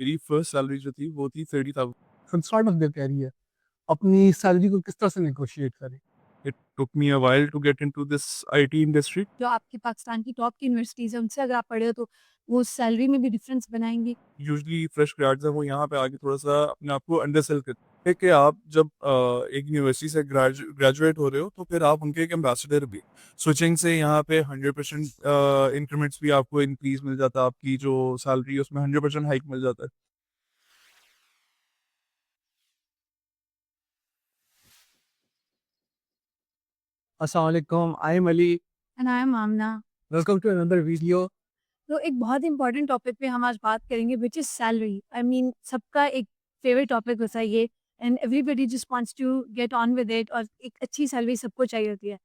मेरी first salary जो थी वो थी 30,000। From start of their career अपनी सैलरी को किस तरह से नेगोशिएट करें। It took me a while to get into this IT industry. जो आपकी पाकिस्तान की टॉप की यूनिवर्सिटीज़ है, उनसे अगर आप पढ़े हो तो वो सैलरी में भी डिफरेंस बनाएँगे। यूजुअली फ्रेश ग्रेड्स हैं वो यहाँ पे आके थोड़ा-सा अपने आप को अंडरसेल करते हैं कि आप जब एक यूनिवर्सिटी से ग्रेजुएट हो रहे हो तो फिर आप उनके एक एम्बेसडर भी। स्विचिंग से यहाँ पे 100% इंक्रीमेंट्स भी आपको इंक्रीज़ मिल जाता है, आपकी जो सैलरी है उसमें 100% हाइक मिल जाता है। अस्सलाम वालेकुम, I am Ali. And I am Aamna. Welcome to another video. तो एक बहुत इंपॉर्टेंट टॉपिक पे हम आज बात करेंगे which is salary. I mean सबका एक फेवरेट टॉपिक होता है ये and everybody just wants to get on with it और एक अच्छी सैलरी सबको चाहिए होती है।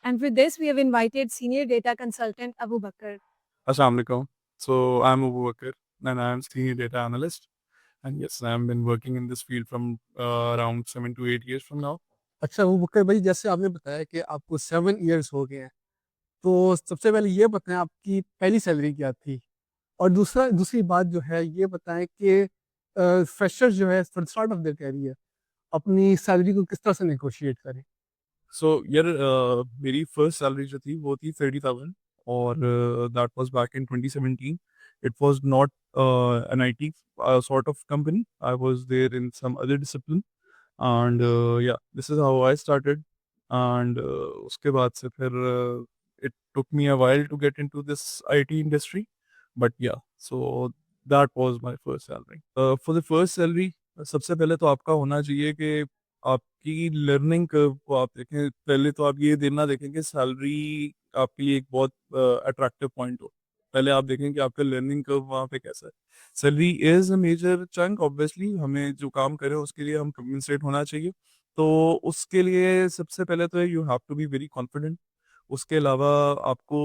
And with this we have invited senior data consultant Abu Bakar. Assalamu alaikum. So I'm Abu Bakr and I'm senior data analyst. And yes, I've been working in this field from around 7 to 8 years from now. अच्छा वो बकर भाई, जैसे आपने बताया कि आपको 7 years हो गए हैं, तो सबसे पहले ये बताएं आपकी पहली सैलरी क्या थी, और दूसरी बात जो है ये बताएं कि फ्रेशर जो है from start of their career अपनी सैलरी को किस तरह से नेगोशिएट करें। So यार मेरी फर्स्ट सैलरी जो थी वो थी 30,000 और that was back in 2017. It was not an IT sort of company. I was there in some other discipline. And yeah, this is how I started. And उसके बाद से फिर it took me a while to get into this IT industry. But yeah, so that was my first salary. For the first salary, सबसे पहले तो आपका होना चाहिए कि आपकी लर्निंग कर्व को आप देखें। पहले तो आप ये देना देखें कि सैलरी आपके लिए एक बहुत अट्रैक्टिव पॉइंट हो। पहले आप देखें कि आपका लर्निंग कर्व वहाँ पे कैसा है। Salary is a major chunk, obviously हमें जो काम करें उसके लिए हम कम्पनसेट होना चाहिए। तो उसके लिए सबसे पहले तो you have to be very confident. उसके अलावा आपको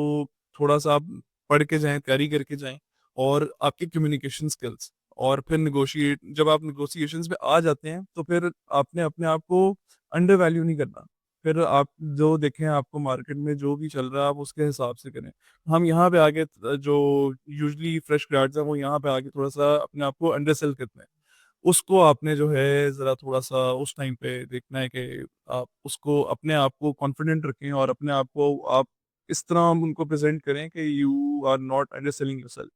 थोड़ा सा आप पढ़ के जाएं, तैयारी करके जाएं, और आपकी कम्युनिकेशन स्किल्स, और फिर निगोशिएट, जब आप निगोशिएशंस में आ जाते हैं तो फिर आपने अपने आप को अंडर वैल्यू नहीं करना। फिर आप जो देखें आपको मार्केट में जो भी चल रहा है आप उसके हिसाब से करें। हम यहाँ पे आगे जो यूजली फ्रेश ग्रेड्स हैं वो यहाँ पे आगे थोड़ा सा अपने आप को अंडरसेल करते हैं। उसको आपने जो है ज़रा थोड़ा सा उस टाइम पे देखना है कि आप उसको अपने आप को कॉन्फिडेंट रखें और अपने आप को आप इस तरह उनको प्रेजेंट करें कि यू आर नॉट अंडरसेलिंग योरसेल्फ।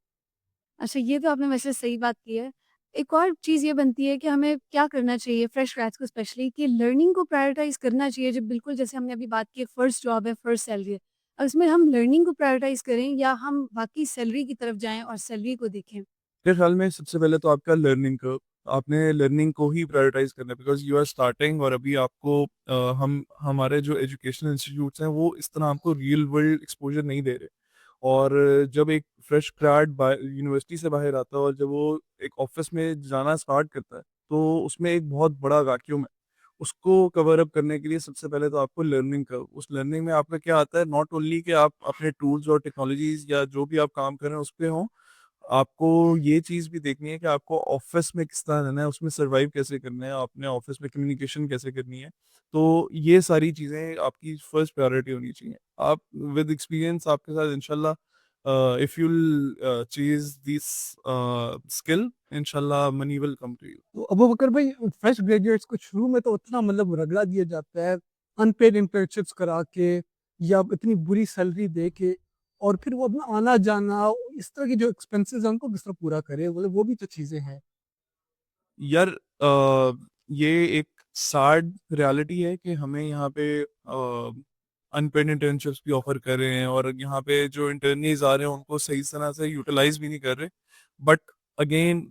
अच्छा, ये तो आपने वैसे सही बात की है। एक और चीज़ ये बनती है कि हमें क्या करना चाहिए फ्रेश ग्रेड्स को स्पेशली कि लर्निंग को प्रायोरिटाइज़ करना चाहिए। जब बिल्कुल जैसे हमने अभी बात की फर्स्ट जॉब है, फर्स्ट सैलरी है। अब इसमें हम लर्निंग को प्रायोरिटाइज़ करें या हम बाकी सैलरी की तरफ जाएँ और सैलरी को देखें? मेरे ख्याल में सबसे पहले तो आपका लर्निंग कर्व, आपने लर्निंग को ही प्रायोरिटाइज करना है, बिकॉज यू आर स्टार्टिंग। और अभी आपको हम हमारे जो एजुकेशनल इंस्टीट्यूट्स हैं वो इस तरह आपको रियल वर्ल्ड एक्सपोजर नहीं दे रहे। और जब एक फ्रेश ग्रेड यूनिवर्सिटी से बाहर आता है और जब वो एक ऑफिस में जाना स्टार्ट करता है तो उसमें एक बहुत बड़ा वैक्यूम है। उसको कवर अप करने के लिए सबसे पहले तो आपको लर्निंग कर्व, उस लर्निंग में आपका क्या आता है, नॉट ओनली कि आप अपने टूल्स और टेक्नोलॉजीज या जो भी आप काम कर रहे हैं उस पे हों, आपको ये चीज़ भी देखनी है कि आपको ऑफिस में किस तरह रहना है, उसमें सर्वाइव कैसे करना है, अपने ऑफिस में कम्युनिकेशन कैसे करनी है। तो ये सारी चीज़ें आपकी फर्स्ट प्रायोरिटी होनी चाहिए। आप विद एक्सपीरियंस आपके साथ इंशाल्लाह, if you chase this skill, इंशाल्लाह money will come to you. तो अबू बकर भाई, फ्रेश ग्रेजुएट्स को शुरू में तो उतना मतलब रगड़ा दिया जाता है, अनपेड इंटर्नशिप्स करा के या इतनी बुरी सैलरी दे के, और फिर वो अपना आना जाना इस तरह की जो एक्सपेंसेस हैं उनको किस तरह पूरा करे, मतलब वो भी तो चीज़ें हैं। यार ये एक सैड रियलिटी है कि हमें यहाँ पे अनपेड इंटर्नशिप्स भी ऑफर कर रहे हैं और यहाँ पे जो इंटर्नीज आ रहे हैं उनको सही तरह से यूटिलाइज भी नहीं कर रहे। बट अगेन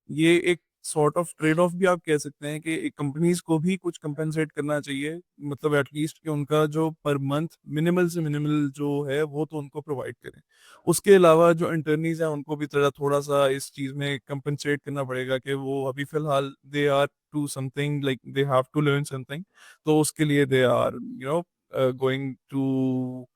ये एक सॉर्ट ऑफ ट्रेड ऑफ भी आप कह सकते हैं कि कंपनीज को भी कुछ कंपेंसेट करना चाहिए, मतलब एटलीस्ट कि उनका जो पर मंथ मिनिमल से मिनिमल जो है वो तो उनको प्रोवाइड करें। उसके अलावा जो इंटर्नीज हैं उनको भी थोड़ा थोड़ा सा इस चीज में कंपनसेट करना पड़ेगा कि वो अभी फिलहाल they are to something, like they have to learn something. तो उसके लिए they are going to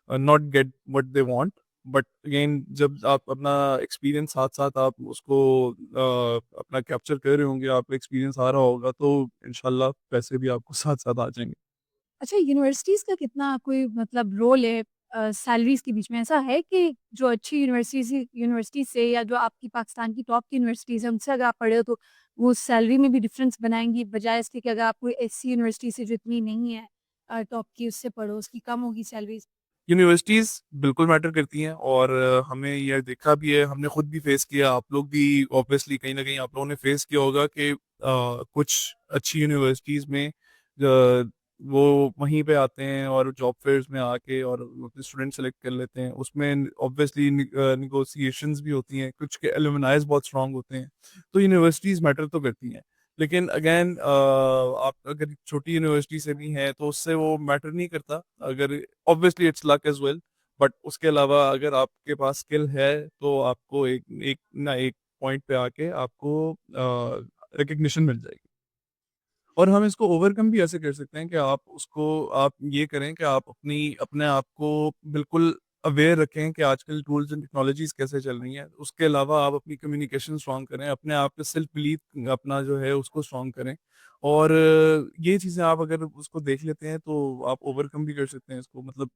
not get what they want. But again जब आप अपना एक्सपीरियंस साथ साथ आप उसको अपना कैप्चर कर रहे होंगे, आपको एक्सपीरियंस आ रहा होगा, तो इंशाल्लाह पैसे भी आपको साथ साथ आ जाएंगे। अच्छा, यूनिवर्सिटीज़ का कितना कोई मतलब रोल है सैलरीज़ के बीच में ऐसा है कि जो अच्छी यूनिवर्सिटी से या जो आपकी पाकिस्तान की टॉप की यूनिवर्सिटीज़ हैं, उनसे अगर आप पढ़े हो तो वो सैलरी में भी डिफरेंस बनाएँगी, बजाय इसके कि अगर आप कोई ऐसी यूनिवर्सिटी से जो इतनी नहीं है टॉप की उससे पढ़ो, उसकी कम होगी सैलरीज़। यूनिवर्सिटीज़ बिल्कुल मैटर करती हैं और हमें ये देखा भी है, हमने खुद भी फेस किया, आप लोग भी ऑब्वियसली कहीं न कहीं आप लोगों ने फेस किया होगा कि कुछ अच्छी यूनिवर्सिटीज़ में वो वहीं पे आते हैं और जॉब फेयर्स में आके और अपने स्टूडेंट सेलेक्ट कर लेते हैं। उसमें ऑब्वियसली नेगोशिएशंस भी होती हैं, कुछ के एलुमनाइज़ बहुत स्ट्रॉन्ग होते हैं, तो यूनिवर्सिटीज़ मैटर तो करती हैं। लेकिन अगेन आप अगर छोटी यूनिवर्सिटी से भी हैं तो उससे वो मैटर नहीं करता। अगर obviously it's luck as well, but उसके अलावा अगर आपके पास स्किल है तो आपको एक एक ना एक पॉइंट पे आके आपको रिकॉग्निशन मिल जाएगी। और हम इसको ओवरकम भी ऐसे कर सकते हैं कि आप ये करें कि आप अपने आप को बिल्कुल अवेयर रखें कि आजकल टूल्स एंड टेक्नोलॉजीज़ कैसे चल रही हैं। उसके अलावा आप अपनी कम्युनिकेशन स्ट्रॉन्ग करें, अपने आप पे सेल्फ बिलीव अपना जो है उसको स्ट्रॉन्ग करें। और ये चीज़ें आप अगर उसको देख लेते हैं तो आप ओवरकम भी कर सकते हैं इसको। मतलब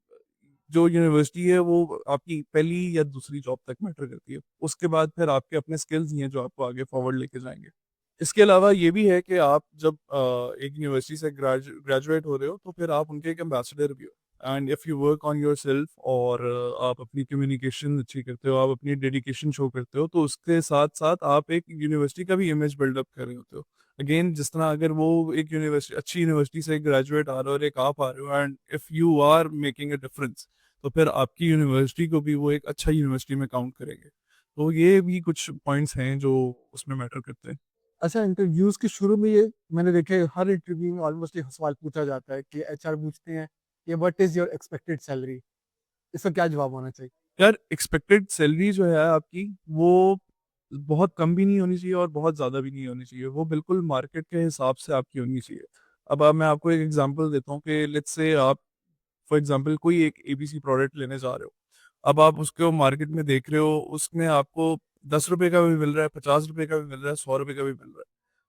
जो यूनिवर्सिटी है वो आपकी पहली या दूसरी जॉब तक मैटर करती है। उसके बाद फिर आपके अपने स्किल्स ही हैं जो आपको आगे फॉरवर्ड लेके जाएँगे। इसके अलावा ये भी है कि आप जब एक यूनिवर्सिटी से ग्रेजुएट हो रहे हो तो फिर आप उनके एक एम्बेसडर भी हो। And if you work on yourself और आप अपनी कम्युनिकेशन अच्छी करते हो, आप अपनी डेडिकेशन शो करते हो, तो उसके साथ-साथ आप एक यूनिवर्सिटी का भी इमेज बिल्डअप कर रहे होते हो। अगेन जिस तरह अगर वो एक यूनिवर्सिटी अच्छी यूनिवर्सिटी से एक ग्रेजुएट आ रहा है और एक आप आ रहे हो and if you are making a difference, तो फिर आपकी यूनिवर्सिटी को भी वो एक अच्छा यूनिवर्सिटी में काउंट करेंगे। तो ये भी कुछ पॉइंट्स हैं जो उसमें मैटर करते हैं। अच्छा, इंटरव्यूज़ के शुरू में ये मैंने देखा है, हर इंटरव्यू में ऑलमोस्ट ये सवाल पूछा जाता है कि एचआर पूछते हैं कि what is your expected salary? इसका क्या जवाब होना चाहिए? यार एक्सपेक्टेड सैलरी जो है आपकी वो बहुत कम भी नहीं होनी चाहिए और बहुत ज़्यादा भी नहीं होनी चाहिए। वो बिल्कुल मार्केट के हिसाब से आपकी होनी चाहिए। अब मैं आपको एक एग्ज़ाम्पल देता हूँ कि लेट्स से आप फॉर एग्ज़ाम्पल कोई एक एबीसी प्रोडक्ट लेने जा रहे हो। अब आप उसको मार्केट में देख रहे हो, उसमें आपको ₹10 का भी मिल रहा है, ₹50 का भी मिल रहा है, ₹100 का भी मिल रहा है।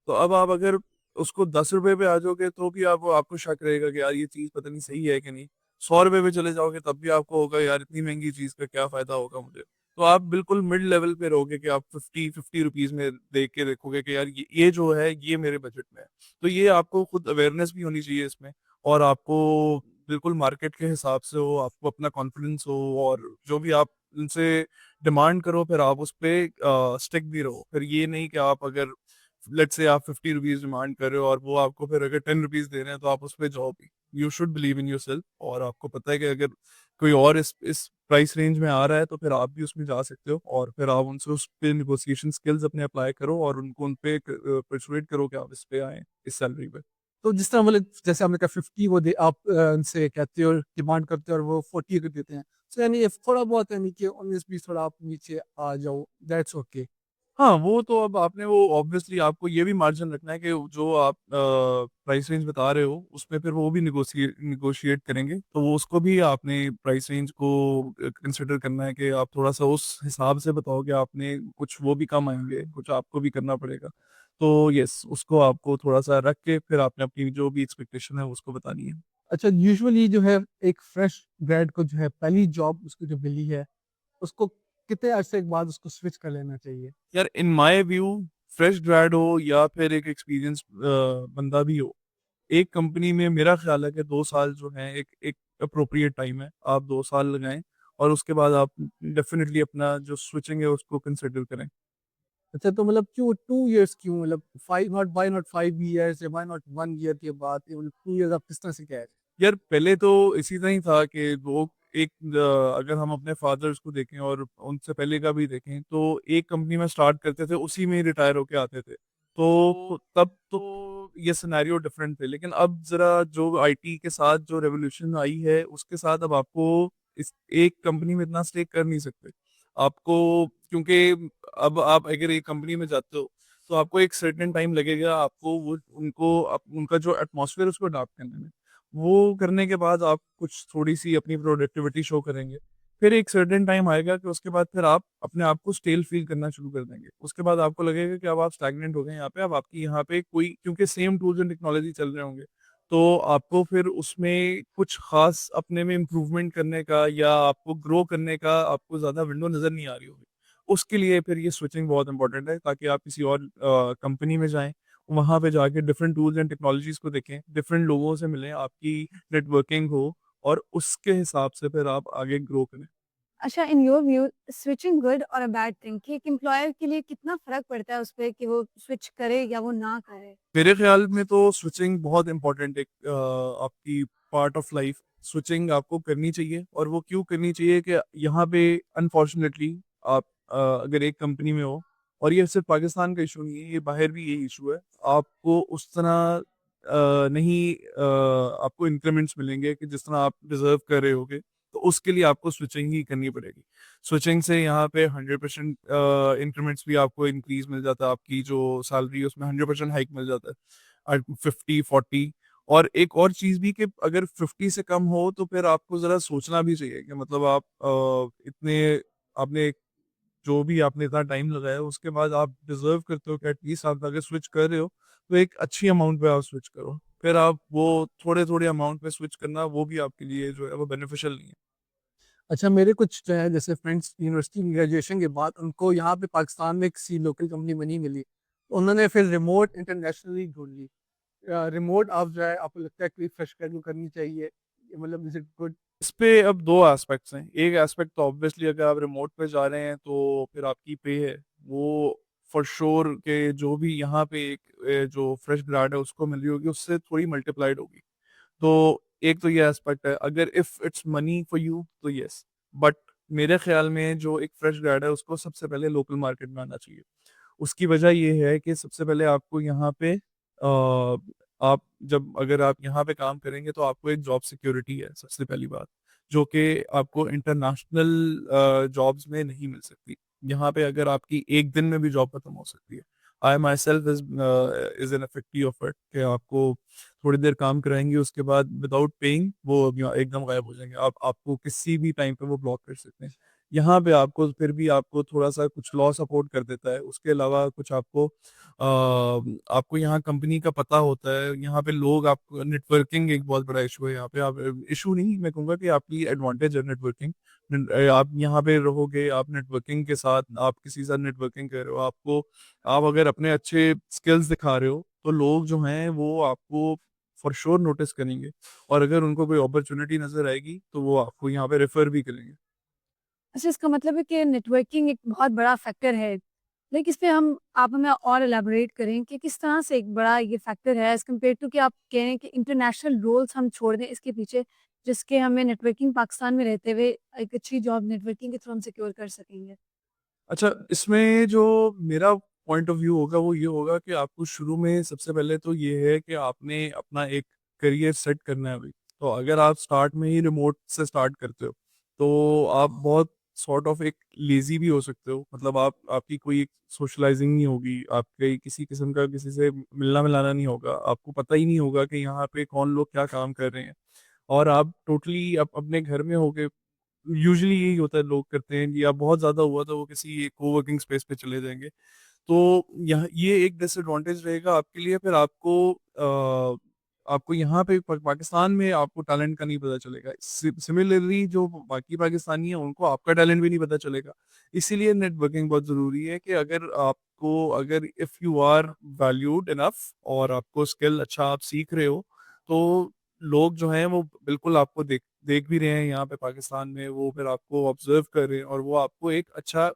तो अब आप अगर उसको ₹10 पे आ जाओगे तो भी आपको शक रहेगा कि यार ये चीज़ पता नहीं सही है कि नहीं। ₹100 पे चले जाओगे तब भी आपको होगा यार इतनी महँगी चीज़ का क्या फ़ायदा होगा मुझे। तो आप बिल्कुल मिड लेवल पे रहोगे कि आप 50 रुपीज़ में देख के देखोगे कि यार ये जो है ये मेरे बजट में है। तो ये आपको खुद अवेयरनेस भी होनी चाहिए इसमें और आपको बिल्कुल मार्केट के हिसाब से हो, आपको अपना कॉन्फिडेंस हो और जो भी आप उनसे डिमांड करो फिर आप उस पे स्टिक भी रहो। फिर ये नहीं कि आप अगर लेट्स से आप 50 रुपीज़ डिमांड कर रहे हो और वो आपको फिर अगर 10 रुपीज़ दे रहे हैं तो आप उस पे जाओ भी। You should believe in yourself और आपको पता है कि अगर कोई और इस प्राइस रेंज में आ रहा है तो फिर आप भी उसमें जा सकते हो और फिर आप उनसे उस पे नेगोशिएशन स्किल्स अपने अप्लाई करो और उनको उन पे परसुएड करो कि आप इस पे आएँ, इस सैलरी पे। तो जिस तरह मतलब जैसे आपने कहा 50 वो दे आप उनसे कहते हो, डिमांड करते हो और वो 40 को देते हैं। सो यानी थोड़ा बहुत यानी कि 19-20 थोड़ा आप नीचे आ जाओ, दैट्स ओके। हाँ, वो तो अब आपने वो ऑब्वियसली आपको ये भी मार्जिन रखना है कि जो आप प्राइस रेंज बता रहे हो, उसमें फिर वो भी नेगोशिएट करेंगे। तो वो उसको भी आपने प्राइस रेंज को कंसिडर करना है कि आप थोड़ा-सा उस हिसाब से बताओ कि आपने कुछ वो भी कम आएँगे, कुछ आपको भी करना पड़ेगा। तो येस, उसको आपको थोड़ा-सा रख के फिर आपने अपनी जो भी एक्सपेक्टेशन है, उसको बतानी है। अच्छा, यूजुअली जो है एक फ्रेश ग्रेड को जो है पहली जॉब उसको जो मिली है, उसको कितने अरसे के बाद उसको स्विच कर लेना चाहिए? यार in my view fresh grade हो या फिर एक एक्सपीरियंस्ड बंदा भी हो, एक कंपनी में मेरा ख़्याल है कि 2 साल जो हैं एक एक एप्रोप्रिएट टाइम है। आप 2 साल लगाएँ और उसके बाद आप डेफ़िनिटली अपना जो स्विचिंग है उसको कंसिडर करें। अच्छा, तो मतलब क्यों 2 इयर्स क्यों, मतलब 5 नॉट व्हाई नॉट 5 इयर्स या व्हाई नॉट 1 ईयर के बाद, ये मतलब 2 इयर्स आप किस तरह से कह रहे हैं? यार पहले तो इसी तरह ही था कि वो एक अगर हम अपने फादर्स को देखें और उनसे पहले का भी देखें तो एक कंपनी में स्टार्ट करते थे, उसी में ही रिटायर होके आते थे। तो तब तो ये सिनेरियो डिफरेंट थे। लेकिन अब ज़रा जो आईटी के साथ जो रेवोल्यूशन आई है, उसके साथ अब आपको इस एक कंपनी में इतना स्टे कर नहीं सकते। आपको क्योंकि अब आप अगर एक कंपनी में जाते हो, तो आपको एक सर्टेन टाइम लगेगा आपको वो उनको उनका जो एटमॉस्फेयर है उसको अडॉप्ट करने में। वो करने के बाद आप कुछ थोड़ी-सी अपनी प्रोडक्टिविटी शो करेंगे। फिर एक सर्टेन टाइम आएगा कि उसके बाद फिर आप अपने आप को स्टेल फ़ील करना शुरू कर देंगे। उसके बाद आपको लगेगा कि अब आप स्टैग्नेंट हो गए हैं यहाँ पे, अब आपकी यहाँ पे कोई क्योंकि सेम टूल्स एंड टेक्नोलॉजी चल रहे होंगे, तो आपको फिर उसमें कुछ ख़ास अपने में इम्प्रूवमेंट करने का या आपको ग्रो करने का आपको ज़्यादा विंडो नज़र नहीं आ रही होगी। उसके लिए फिर ये स्विचिंग बहुत इम्पोर्टेंट है ताकि आप किसी और कंपनी में जाएँ, वहाँ पे जाके डिफरेंट टूल्स एंड टेक्नोलॉजीज़ को देखें, डिफरेंट लोगों से मिलें, आपकी नेटवर्किंग हो और उसके हिसाब से फिर आप आगे ग्रो करें। अच्छा, in your view switching good और अ बैड थिंग कि एक एम्प्लॉयर के लिए कितना फ़र्क पड़ता है उस पे कि वो स्विच करे या वो ना करे? मेरे ख्याल में तो स्विचिंग बहुत इम्पोर्टेंट है आपकी पार्ट ऑफ लाइफ। स्विचिंग आपको करनी चाहिए और वो क्यों करनी चाहिए कि यहाँ पे अनफॉर्चुनेटली आप अगर एक कंपनी में हो और ये सिर्फ पाकिस्तान का इशू नहीं है, ये बाहर भी यही इशू है। आपको उस तरह नहीं आपको इंक्रीमेंट्स मिलेंगे कि जिस तरह आप डिजर्व कर रहे होगे, तो उसके लिए आपको स्विचिंग ही करनी पड़ेगी। स्विचिंग से यहाँ पे 100% इंक्रीमेंट्स भी आपको इंक्रीज मिल जाता है, आपकी जो सैलरी है उसमें 100% हाइक मिल जाता है 50-40। और एक और चीज भी कि अगर 50 से कम हो तो फिर आपको जरा सोचना भी चाहिए कि मतलब आप इतने आपने जो भी आपने इतना टाइम लगाया उसके बाद आप डिजर्व करते हो कि एटलीस्ट आप अगर स्विच कर रहे हो तो एक अच्छी अमाउंट पे आप स्विच करो। फिर आप वो थोड़े थोड़े अमाउंट पे स्विच करना वो भी आपके लिए जो है वो बेनिफिशियल नहीं है। अच्छा, मेरे कुछ जो है जैसे फ्रेंड्स यूनिवर्सिटी की ग्रेजुएशन के बाद उनको यहाँ पे पाकिस्तान में किसी लोकल कंपनी में नहीं मिली। तो उन्होंने फिर रिमोट इंटरनेशनली ढूँढ ली। रिमोट आप जो है आपको लगता है कि फ्रेश ग्रेजुएट करनी चाहिए? मतलब इज़ इट गुड? इस पे अब दो एस्पेक्ट्स हैं। एक एस्पेक्ट तो ऑब्वियसली अगर आप रिमोट पे जा रहे हैं तो फिर आपकी पे है वो फॉर श्योर के जो भी यहाँ पे एक जो फ्रेश ग्रेड है उसको मिल रही होगी उससे थोड़ी मल्टीप्लाइड होगी। तो एक तो ये एस्पेक्ट है, अगर if it's money for you तो यस, बट मेरे ख्याल में जो एक फ्रेश ग्रेड है उसको सबसे पहले लोकल मार्केट में आना चाहिए। उसकी वजह ये है कि सबसे पहले आपको यहाँ पे आप जब अगर आप यहाँ पे काम करेंगे तो आपको एक जॉब सिक्योरिटी है सबसे पहली बात, जो कि आपको इंटरनेशनल जॉब्स में नहीं मिल सकती। यहाँ पे अगर आपकी एक दिन में भी जॉब खत्म हो सकती है। I myself is an effective of it कि आपको थोड़ी देर काम कराएंगे उसके बाद विदाउट पेइंग वो एकदम गायब हो जाएंगे। आप आपको किसी भी टाइम पे वो ब्लॉक कर सकते हैं। यहाँ पे आपको फिर भी आपको थोड़ा सा कुछ लॉ सपोर्ट कर देता है, उसके अलावा कुछ आपको आपको यहाँ कंपनी का पता होता है। यहाँ पे लोग आपको नेटवर्किंग एक बहुत बड़ा इशू है यहाँ पे। आप इशू नहीं, मैं कहूँगा कि आपकी एडवांटेज है नेटवर्किंग। आप यहाँ पे रहोगे, आप नेटवर्किंग के साथ आप किसी के साथ नेटवर्किंग कर रहे हो, आपको आप अगर अपने अच्छे स्किल्स दिखा रहे हो तो लोग जो हैं वो आपको फॉर श्योर नोटिस करेंगे और अगर उनको कोई अपॉर्चुनिटी नजर आएगी तो वो आपको यहाँ पे रेफर भी करेंगे। अच्छा, इसका मतलब है कि नेटवर्किंग एक बहुत बड़ा फैक्टर है। लाइक इस पे हम आप हमें और एलैबोरेट करें कि किस तरह से एक बड़ा ये फैक्टर है एज़ कम्पेयर टू कि आप कह रहे हैं कि इंटरनेशनल रोल्स हम छोड़ दें इसके पीछे, जिसके हमें नेटवर्किंग पाकिस्तान में रहते हुए एक अच्छी जॉब नेटवर्किंग के थ्रू हम सिक्योर कर सकेंगे। अच्छा, इसमें जो मेरा पॉइंट ऑफ व्यू होगा वो ये होगा कि आपको शुरू में सबसे पहले तो ये है कि आपने अपना एक करियर सेट करना है अभी। तो अगर आप स्टार्ट में ही रिमोट से स्टार्ट करते हो तो आप बहुत सॉर्ट ऑफ एक लेजी भी हो सकते हो। मतलब आप आपकी कोई सोशलाइजिंग नहीं होगी, आपके किसी किस्म का किसी से मिलना मिलाना नहीं होगा, आपको पता ही नहीं होगा कि यहाँ पे कौन लोग क्या काम कर रहे हैं। और आप टोटली अपने घर में होके यूजुअली यही होता है लोग करते हैं, या बहुत ज़्यादा हुआ तो वो किसी कोवर्किंग स्पेस पे चले जाएँगे। तो यह ये एक डिसएडवांटेज रहेगा आपके लिए। फिर आपको यहाँ पे पाकिस्तान में आपको टैलेंट का नहीं पता चलेगा। सिमिलरली जो बाकी पाकिस्तानी हैं उनको आपका टैलेंट भी नहीं पता चलेगा। इसीलिए नेटवर्किंग बहुत ज़रूरी है कि अगर if you are valued enough और आपको स्किल अच्छा आप सीख रहे हो, तो लोग जो हैं वो बिल्कुल आपको देख देख भी रहे हैं यहाँ पे पाकिस्तान में, वो फिर आपको ऑब्जर्व कर रहे हैं और वो आपको एक अच्छा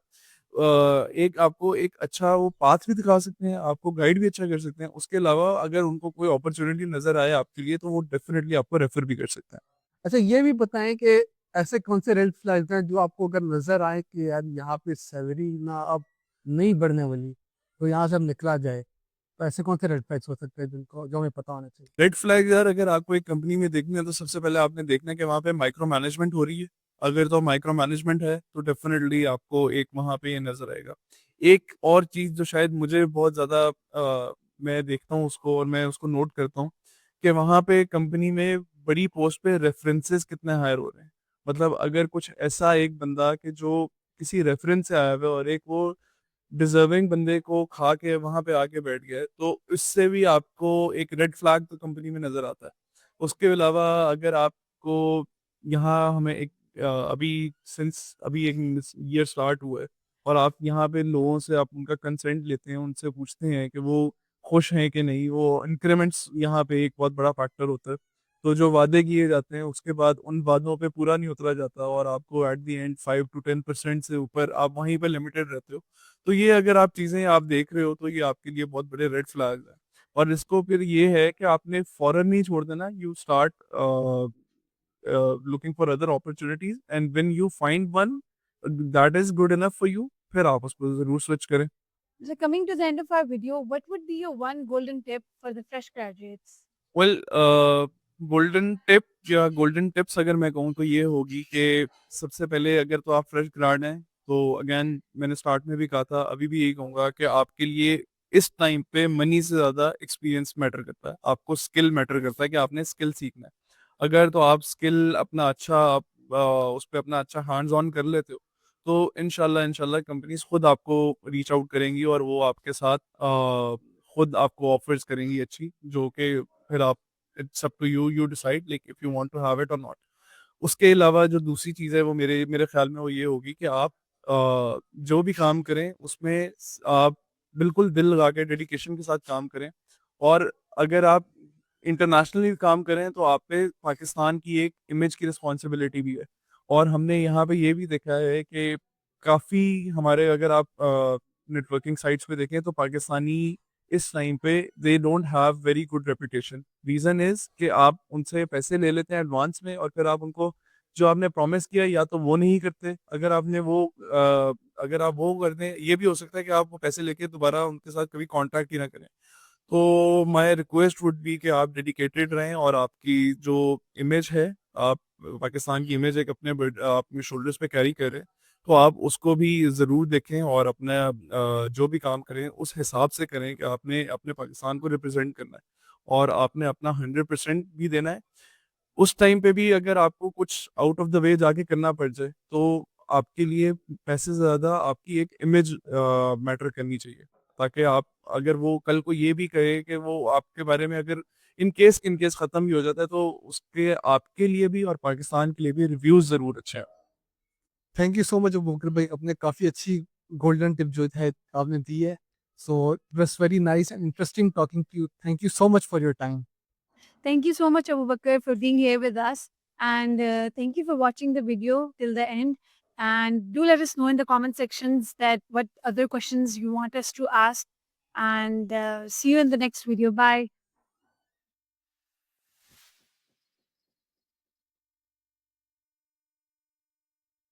वो पाथ भी दिखा सकते हैं, आपको गाइड भी अच्छा कर सकते हैं। उसके अलावा अगर उनको कोई अपॉर्चुनिटी नज़र आए आपके लिए तो वो डेफ़िनेटली आपको रेफ़र भी कर सकते हैं। अच्छा, ये भी बताएँ कि ऐसे कौन से रेड फ्लैग्स हैं जो आपको अगर नज़र आए कि यार यहाँ पे सैलरी ना अब नहीं बढ़ने वाली, तो यहाँ से अब निकला जाए? तो ऐसे कौन से रेड फ्लैग्स हो सकते हैं जिनको जो हमें पता होना चाहिए? रेड फ्लैग यार, अगर आपको एक कंपनी में देखनी है तो सबसे पहले आपने देखना है कि वहाँ पे माइक्रो मैनेजमेंट हो रही है। अगर तो माइक्रो मैनेजमेंट है तो डेफ़िनेटली आपको एक वहाँ पे ये नज़र आएगा। एक और चीज़ जो शायद मुझे बहुत ज़्यादा मैं देखता हूँ उसको और मैं उसको नोट करता हूँ कि वहाँ पे कंपनी में बड़ी पोस्ट पे रेफरेंसेस कितने हायर हो रहे हैं। मतलब अगर कुछ ऐसा एक बंदा कि जो किसी रेफरेंस से आया हुआ है और एक वो डिजर्विंग बंदे को खा के वहां पे आके बैठ गया है, तो इससे भी आपको एक रेड फ्लैग तो कंपनी में नजर आता है। उसके अलावा अगर आपको यहाँ हमें एक अभी एक ईयर स्टार्ट हुआ है और आप यहाँ पे लोगों से आप उनका कंसेंट लेते हैं, उनसे पूछते हैं कि वो खुश हैं कि नहीं, वो इंक्रीमेंट्स यहाँ पे एक बहुत बड़ा फैक्टर होता है। तो जो वादे किए जाते हैं उसके बाद उन वादों पे पूरा नहीं उतरा जाता और आपको एट द एंड 5 to 10% से ऊपर आप वहीं पे लिमिटेड रहते हो। तो ये अगर आप चीज़ें आप देख रहे हो तो ये आपके लिए बहुत बड़े रेड फ्लैग्स हैं। और इसको फिर ये है कि आपने फौरन नहीं छोड़ देना, you start looking for other opportunities and when you find one that is good enough for you, फिर आप उसको जरूर स्विच करें। So coming to the end of our video, what would be your one golden tip for the fresh graduates? Well, golden tip या golden tips अगर मैं कहूँ तो ये होगी कि सबसे पहले अगर तो आप फ्रेश ग्रेड हैं तो अगेन मैंने स्टार्ट में भी कहा था, अभी भी यही कहूँगा कि आपके लिए इस टाइम पे मनी से ज़्यादा एक्सपीरियंस मैटर करता है, आपको स्किल मैटर करता है कि आपने स्किल सीखना है। अगर तो आप स्किल अपना अच्छा आप उस पर अपना अच्छा हैंड्स ऑन कर लेते हो तो इनशाला इनशाला कंपनीज खुद आपको रीच आउट करेंगी और वो आपके साथ खुद आपको ऑफर्स करेंगी अच्छी, जो कि फिर आप it's up to you, you decide like if you want to have it or not. उसके अलावा जो दूसरी चीज़ है वो मेरे मेरे ख्याल में वो ये होगी कि आप जो भी काम करें उसमें आप बिल्कुल दिल लगा के डेडिकेशन के साथ काम करें। और अगर आप इंटरनेशनली काम करें तो आप पे पाकिस्तान की एक इमेज की रिस्पॉन्सिबिलिटी भी है। और हमने यहाँ पे ये भी देखा है कि काफ़ी हमारे अगर आप नेटवर्किंग साइट्स पे देखें तो पाकिस्तानी इस टाइम पे they don't have very good reputation. Reason is कि आप उनसे पैसे ले लेते हैं एडवांस में और फिर आप उनको जो आपने प्रॉमिस किया या तो वो नहीं करते। अगर आप वो कर दें, ये भी हो सकता है कि आप वो पैसे लेके दोबारा उनके साथ कभी कॉन्टैक्ट ही ना करें। तो माय रिक्वेस्ट वुड बी कि आप डेडिकेटेड रहें और आपकी जो इमेज है, आप पाकिस्तान की इमेज एक अपने शोल्डर्स पे कैरी करें, तो आप उसको भी ज़रूर देखें और अपना जो भी काम करें उस हिसाब से करें कि आपने अपने पाकिस्तान को रिप्रेजेंट करना है और आपने अपना 100% भी देना है। उस टाइम पे भी अगर आपको कुछ आउट ऑफ द वे जाके करना पड़ जाए तो आपके लिए पैसे से ज़्यादा आपकी एक इमेज मैटर करनी चाहिए, ताकि आप अगर वो कल को ये भी कहे कि वो आपके बारे में अगर इन केस ख़त्म भी हो जाता है तो उसके आपके लिए भी और पाकिस्तान के लिए भी रिव्यूज़ ज़रूर अच्छे हैं। Thank you so much Abubakar भाई, अपने काफ़ी अच्छी गोल्डन टिप जो है आपने दी है। So it was very nice and interesting talking to you. Thank you so much for your time. Thank you so much, Abu Bakr, for being here with us. And thank you for watching the video till the end. And do let us know in the comment sections that what other questions you want us to ask. And see you in the next video. Bye.